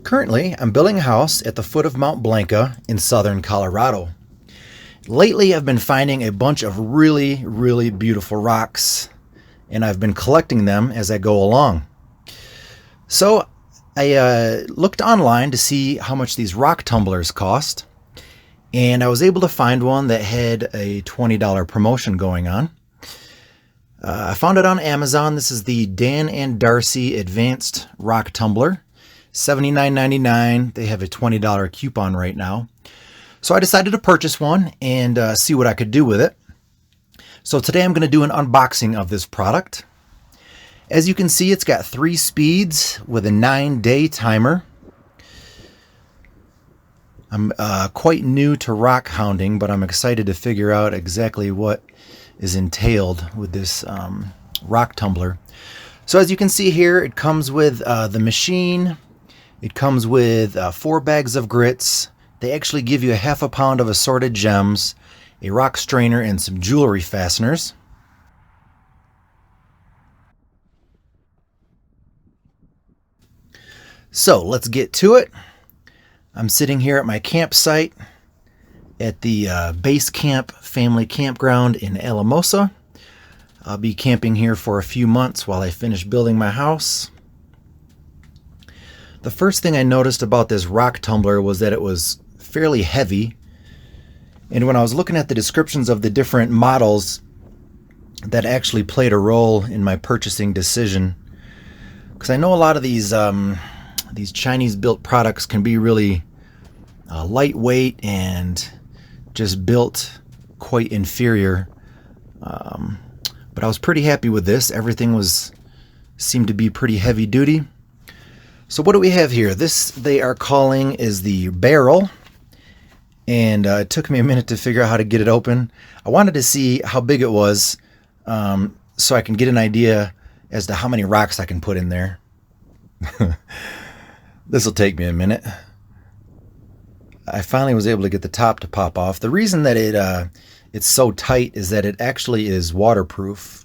Currently, I'm building a house at the foot of Mount Blanca in southern Colorado. Lately, I've been finding a bunch of really beautiful rocks, and I've been collecting them as I go along. So I looked online to see how much these rock tumblers cost, and I was able to find one that had a $20 promotion going on. I found it on Amazon. This is the Dan and Darci Advanced Rock Tumbler. $79.99. They have a $20 coupon right now. So I decided to purchase one and see what I could do with it. So today I'm going to do an unboxing of this product. As you can see, it's got 3 speeds with a 9-day timer. I'm quite new to rock hounding, but I'm excited to figure out exactly what is entailed with this rock tumbler. So as you can see here, it comes with the machine. It comes with 4 bags of grits. They actually give you a half a pound of assorted gems, a rock strainer, and some jewelry fasteners. So let's get to it. I'm sitting here at my campsite at the Base Camp Family Campground in Alamosa. I'll be camping here for a few months while I finish building my house. The first thing I noticed about this rock tumbler was that it was fairly heavy. And when I was looking at the descriptions of the different models, that actually played a role in my purchasing decision. Because I know a lot of these Chinese-built products can be really lightweight and just built quite inferior. But I was pretty happy with this. Everything seemed to be pretty heavy duty. So what do we have here? This they are calling is the barrel. And it took me a minute to figure out how to get it open. I wanted to see how big it was so I can get an idea as to how many rocks I can put in there. This will take me a minute. I finally was able to get the top to pop off. The reason that it's so tight is that it actually is waterproof.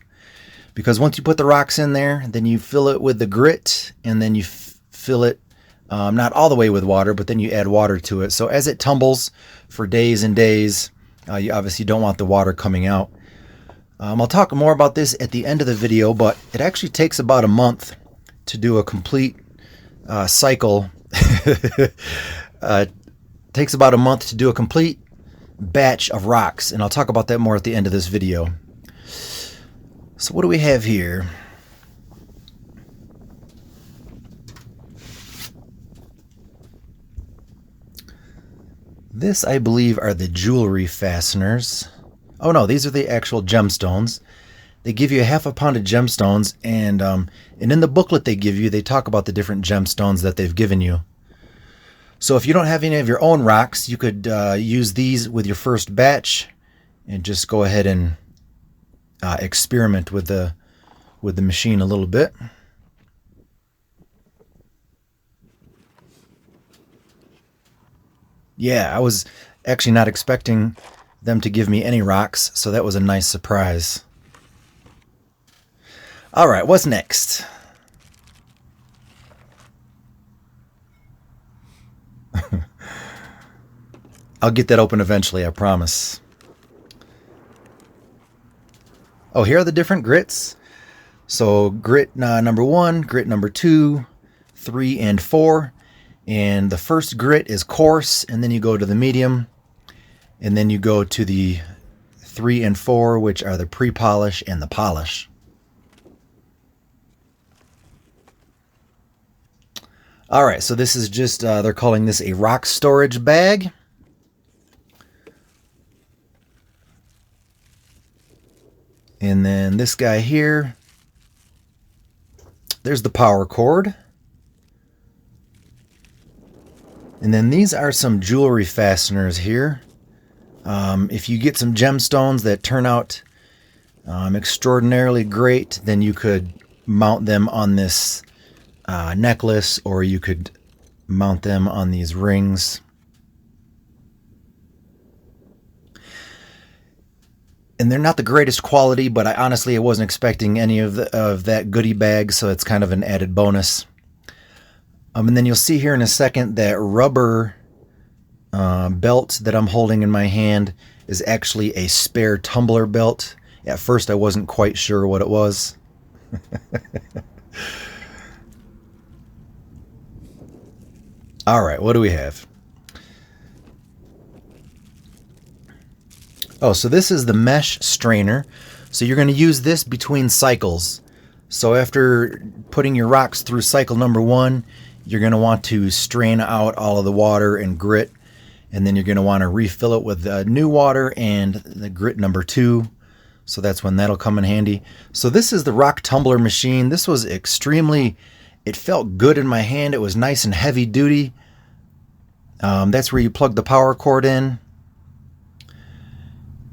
Because once you put the rocks in there, then you fill it with the grit, and then you fill it not all the way with water, but then you add water to it. So as it tumbles for days and days, you obviously don't want the water coming out. I'll talk more about this at the end of the video, but it actually takes about a month to do a complete cycle. Takes about a month to do a complete batch of rocks, and I'll talk about that more at the end of this video. So what do we have here? This, I believe, are the jewelry fasteners. Oh no, these are the actual gemstones. They give you a half a pound of gemstones, and in the booklet they give you, they talk about the different gemstones that they've given you. So if you don't have any of your own rocks, you could use these with your first batch and just go ahead and experiment with the machine a little bit. Yeah, I was actually not expecting them to give me any rocks, so that was a nice surprise. All right, what's next? I'll get that open eventually, I promise. Oh, here are the different grits. So grit number 1, grit number 2, 3, and 4. And the first grit is coarse, and then you go to the medium, and then you go to the 3 and 4, which are the pre-polish and the polish. All right, so this is just, they're calling this a rock storage bag. And then this guy here, there's the power cord. And then these are some jewelry fasteners here. If you get some gemstones that turn out extraordinarily great, then you could mount them on this necklace, or you could mount them on these rings. And they're not the greatest quality, but I wasn't expecting any of that goodie bag, so it's kind of an added bonus. And then you'll see here in a second that rubber belt that I'm holding in my hand is actually a spare tumbler belt. At first I wasn't quite sure what it was. All right, what do we have? Oh, so this is the mesh strainer. So you're going to use this between cycles. So after putting your rocks through cycle number 1, you're going to want to strain out all of the water and grit. And then you're going to want to refill it with new water and the grit number 2. So that's when that'll come in handy. So this is the rock tumbler machine. This was extremely, it felt good in my hand. It was nice and heavy duty. That's where you plug the power cord in.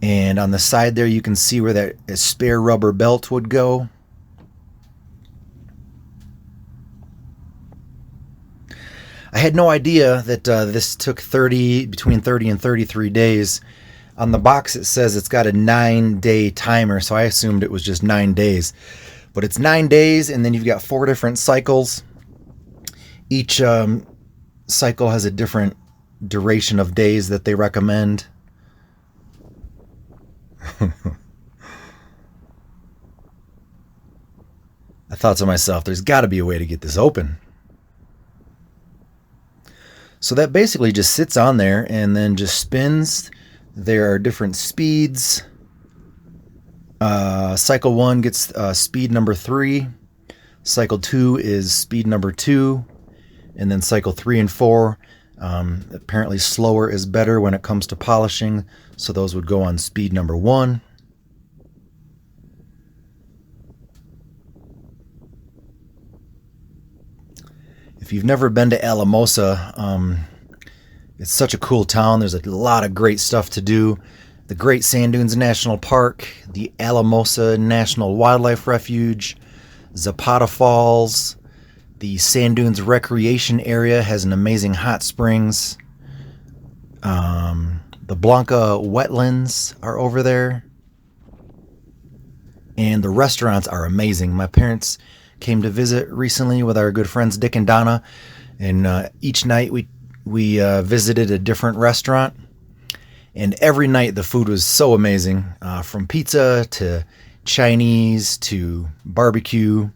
And on the side there, you can see where that spare rubber belt would go. I had no idea that this took between 30 and 33 days. On the box it says it's got a 9-day timer, so I assumed it was just 9 days. But it's 9 days, and then you've got 4 different cycles. Each cycle has a different duration of days that they recommend. I thought to myself, there's got to be a way to get this open. So that basically just sits on there and then just spins. There are different speeds. Cycle 1 gets speed number 3. Cycle 2 is speed number 2. And then cycle 3 and 4, apparently slower is better when it comes to polishing. So those would go on speed number 1. If you've never been to Alamosa, it's such a cool town. There's a lot of great stuff to do. The Great Sand Dunes National Park, the Alamosa National Wildlife Refuge, Zapata Falls, the Sand Dunes Recreation Area has an amazing hot springs. The Blanca wetlands are over there. And the restaurants are amazing. My parents came to visit recently with our good friends Dick and Donna, and each night we visited a different restaurant, and every night the food was so amazing, from pizza to Chinese to barbecue.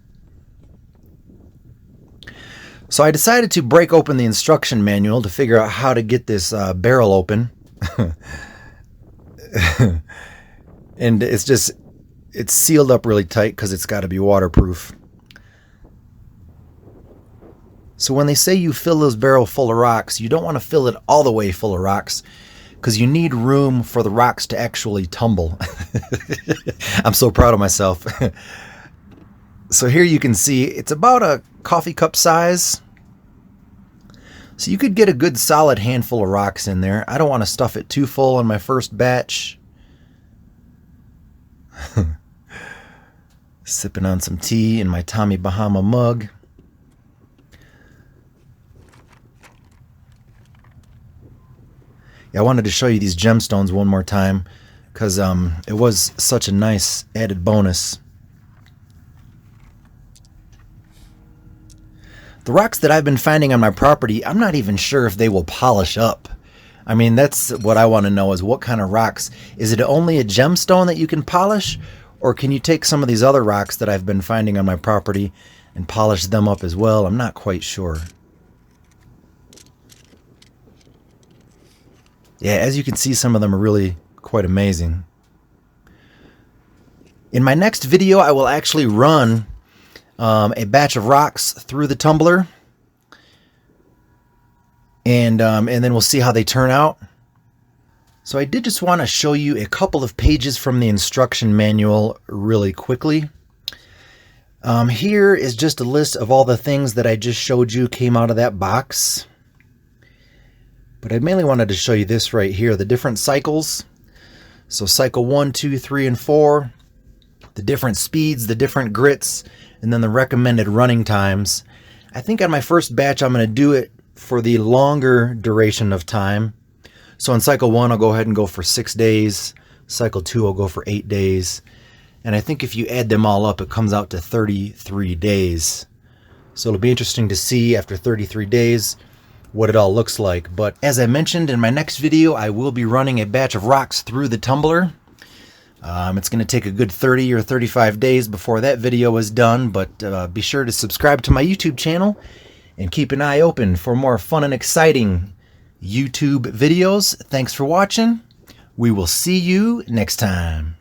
So I decided to break open the instruction manual to figure out how to get this barrel open. And it's sealed up really tight because it's got to be waterproof. So when they say you fill this barrel full of rocks, you don't want to fill it all the way full of rocks because you need room for the rocks to actually tumble. I'm so proud of myself. So here you can see it's about a coffee cup size. So you could get a good solid handful of rocks in there. I don't want to stuff it too full on my first batch. Sipping on some tea in my Tommy Bahama mug. I wanted to show you these gemstones one more time because it was such a nice added bonus. The rocks that I've been finding on my property, I'm not even sure if they will polish up. I mean, that's what I want to know is what kind of rocks. Is it only a gemstone that you can polish? Or can you take some of these other rocks that I've been finding on my property and polish them up as well? I'm not quite sure. Yeah, as you can see, some of them are really quite amazing. In my next video, I will actually run a batch of rocks through the tumbler. And then we'll see how they turn out. So I did just want to show you a couple of pages from the instruction manual really quickly. Here is just a list of all the things that I just showed you came out of that box. But I mainly wanted to show you this right here, the different cycles. So cycle 1, 2, 3, and 4, the different speeds, the different grits, and then the recommended running times. I think on my first batch I'm going to do it for the longer duration of time. So in cycle 1 I'll go ahead and go for 6 days. Cycle 2 I'll go for 8 days. And I think if you add them all up it comes out to 33 days. So it'll be interesting to see after 33 days what it all looks like. But as I mentioned in my next video, I will be running a batch of rocks through the tumbler. It's going to take a good 30 or 35 days before that video is done, but be sure to subscribe to my YouTube channel and keep an eye open for more fun and exciting YouTube videos. Thanks for watching. We will see you next time.